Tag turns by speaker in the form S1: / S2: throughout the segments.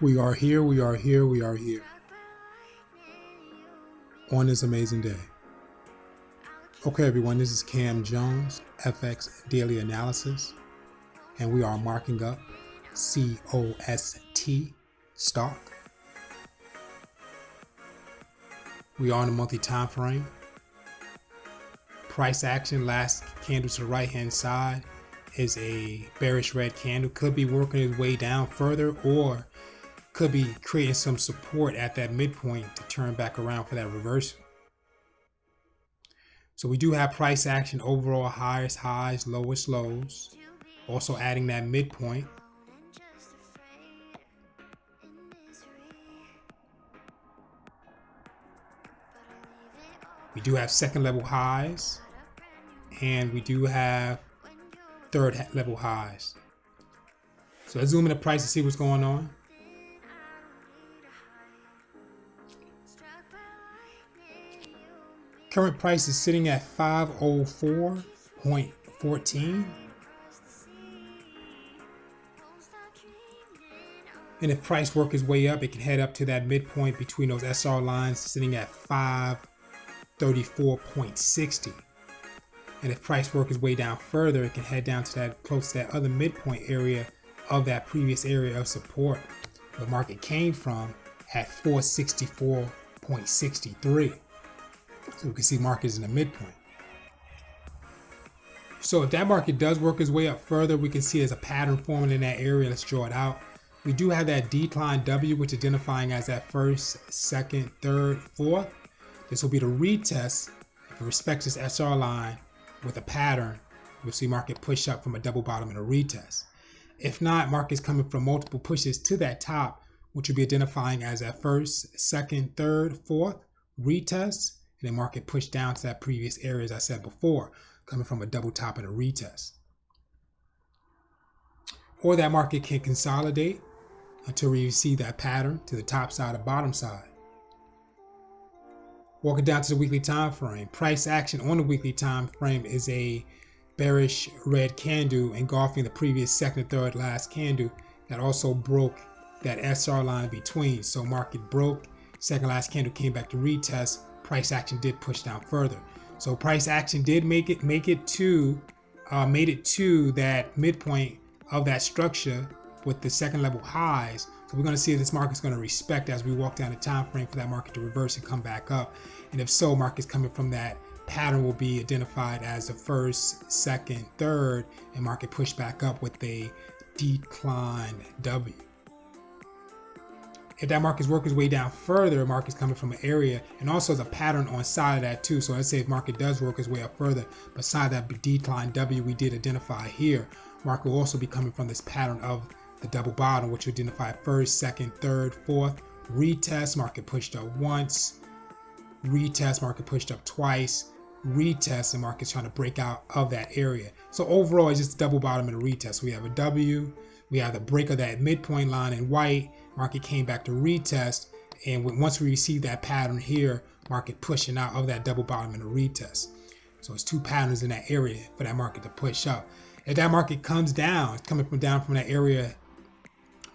S1: We are here, we are here, we are here on this amazing day. Okay, everyone, this is Cam Jones, FX Daily Analysis, and we are marking up COST stock. We are on a monthly time frame. Price action, last candle to the right hand side is a bearish red candle. Could be working its way down further or could be creating some support at that midpoint to turn back around for that reversal. So we do have price action, overall highest highs, lowest lows. Also adding that midpoint. We do have second level highs and we do have third level highs. So let's zoom in the price to see what's going on. Current price is sitting at 504.14. And if price work its way up, it can head up to that midpoint between those SR lines sitting at 534.60. And if price work its way down further, it can head down to that close to that other midpoint area of that previous area of support the market came from at 464.63. So we can see market is in the midpoint. So if that market does work its way up further, we can see there's a pattern forming in that area. Let's draw it out. We do have that decline W, which is identifying as that first, second, third, fourth. This will be the retest. If it respects this SR line with a pattern, we'll see market push up from a double bottom and a retest. If not, market's coming from multiple pushes to that top, which will be identifying as that first, second, third, fourth, retest. And then market pushed down to that previous area, as I said before, coming from a double top and a retest. Or that market can consolidate until we see that pattern to the top side or bottom side. Walking down to the weekly time frame, price action on the weekly time frame is a bearish red candle engulfing the previous second and third last candle that also broke that SR line between. So market broke, second last candle came back to retest. Price action did push down further. So price action did made it to that midpoint of that structure with the second level highs. So we're going to see if this market's going to respect as we walk down the time frame for that market to reverse and come back up. And if so, markets coming from that pattern will be identified as the first, second, third, and market push back up with a decline W. If that market's working its way down further, market's coming from an area, and also the pattern on side of that too. So let's say if market does work its way up further, beside that decline W we did identify here, market will also be coming from this pattern of the double bottom, which will identify first, second, third, fourth, retest, market pushed up once, retest, market pushed up twice, retest, and market's trying to break out of that area. So overall, it's just a double bottom and a retest. We have a W, we have the break of that midpoint line in white, market came back to retest, and once we receive that pattern here, market pushing out of that double bottom and a retest. So it's two patterns in that area for that market to push up. If that market comes down, it's coming from down from that area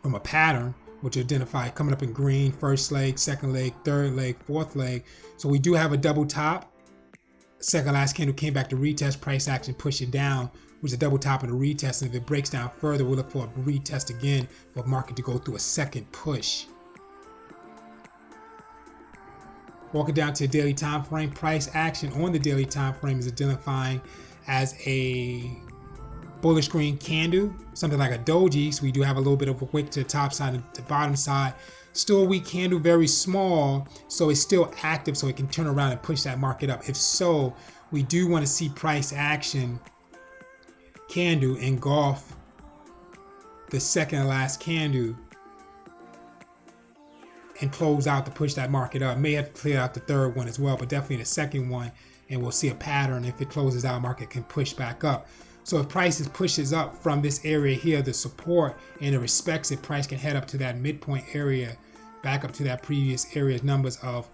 S1: from a pattern, which identify coming up in green, first leg, second leg, third leg, fourth leg. So we do have a double top. Second last candle came back to retest, price action push it down, which is a double top and a retest. And if it breaks down further, we'll look for a retest again for market to go through a second push. Walking down to the daily time frame, price action on the daily time frame is identifying as a bullish green candle, something like a doji. So we do have a little bit of a wick to the top side and the bottom side. Still a weak candle, very small, so it's still active, so it can turn around and push that market up. If so, we do want to see price action candle engulf the second and last candle and close out to push that market up. May have to clear out the third one as well, but definitely the second one, and we'll see a pattern. If it closes out, market can push back up. So if prices pushes up from this area here, the support, and it respects it, price can head up to that midpoint area, back up to that previous area's numbers of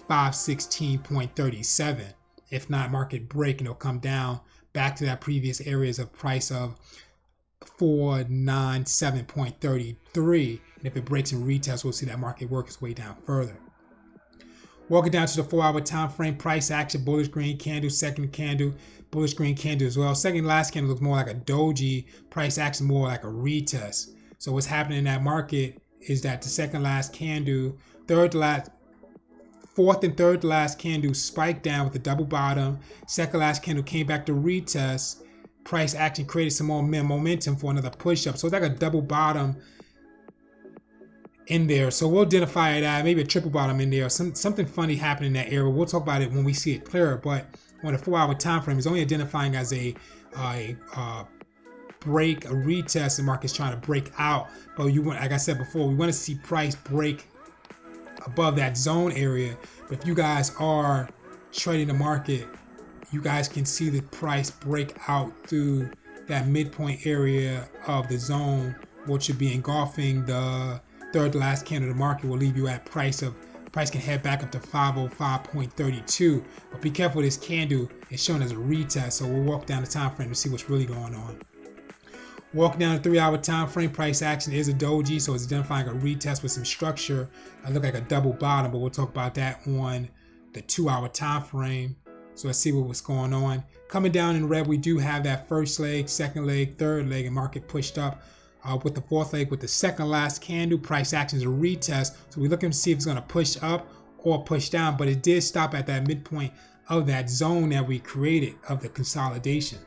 S1: 516.37. If not, market break and it'll come down back to that previous areas of price of 497.33 And if it breaks and retests, we'll see that market work its way down further. Walking down to the 4-hour time frame, price action, bullish green candle, second candle, bullish green candle as well. Second last candle looks more like a doji, price action more like a retest. So what's happening in that market is that the second last candle, fourth and third last candle spiked down with a double bottom. Second last candle came back to retest. Price action created some more momentum for another push up. So it's like a double bottom in there. So we'll identify it as maybe a triple bottom in there. Something funny happened in that area. We'll talk about it when we see it clearer. But on the 4-hour time frame, it's only identifying as a break, a retest. The market's trying to break out. But like I said before, we want to see price break above that zone area. But if you guys are trading the market, you guys can see the price break out through that midpoint area of the zone, which should be engulfing the third last candle of the market. Will leave you at price can head back up to 505.32. But be careful, this candle is shown as a retest. So we'll walk down the time frame to see what's really going on. Walking down the 3-hour time frame, price action is a doji, so it's identifying a retest with some structure. It look like a double bottom, but we'll talk about that on the 2-hour time frame. So let's see what's going on. Coming down in red, we do have that first leg, second leg, third leg, and market pushed up with the fourth leg with the second last candle. Price action is a retest, so we're looking to see if it's going to push up or push down, but it did stop at that midpoint of that zone that we created of the consolidation.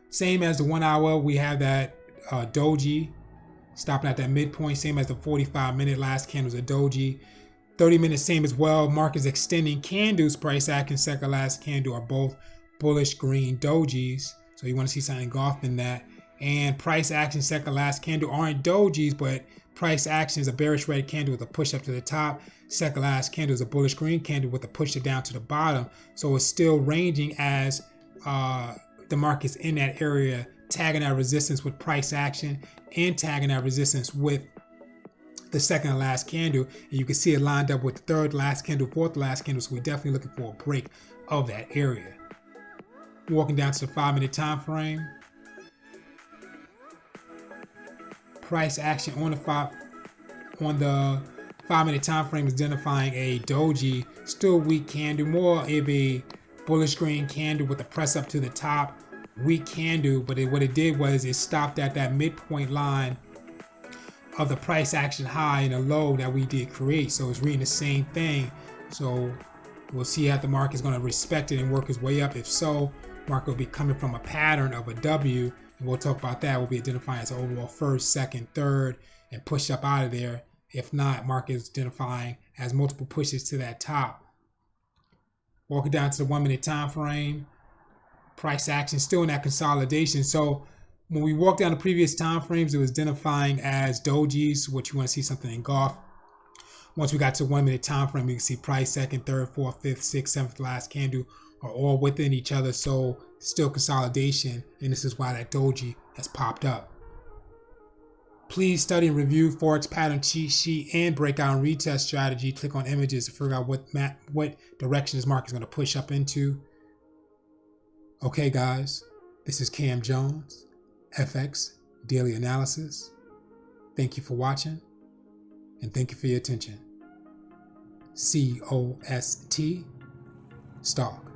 S1: Same as the 1 hour, we have that doji stopping at that midpoint. Same as the 45-minute last candle is a doji. 30 minutes, same as well. Markets extending candles, price action, second last candle are both bullish green dojis. So you want to see something engulfed in that. And price action, second last candle aren't dojis, but price action is a bearish red candle with a push up to the top. Second last candle is a bullish green candle with a push down to the bottom. So it's still ranging as the market's in that area, tagging that resistance with price action and tagging that resistance with the second last candle. And you can see it lined up with the third last candle, fourth last candle. So we're definitely looking for a break of that area. Walking down to the 5-minute time frame. Price action on the 5-minute time frame is identifying a doji, still weak candle, more of a bullish green candle with a press up to the top, weak candle. But what it did was it stopped at that midpoint line of the price action high and a low that we did create. So it's reading the same thing. So we'll see how the market is going to respect it and work its way up. If so, market will be coming from a pattern of a W, and we'll talk about that. We'll be identifying as an overall first, second, third, and push up out of there. If not, market is identifying as multiple pushes to that top. Walking down to the 1-minute time frame, price action still in that consolidation. So when we walk down the previous time frames, it was identifying as dojis, which you want to see something engulf. Once we got to 1-minute time frame, you can see price second, third, fourth, fifth, sixth, seventh last candle are all within each other. So still consolidation, and this is why that doji has popped up. Please study and review Forex pattern cheat sheet and breakout and retest strategy. Click on images to figure out what direction this market is going to push up into. Okay, guys, this is Cam Jones, FX Daily Analysis. Thank you for watching, and thank you for your attention. COST Stock.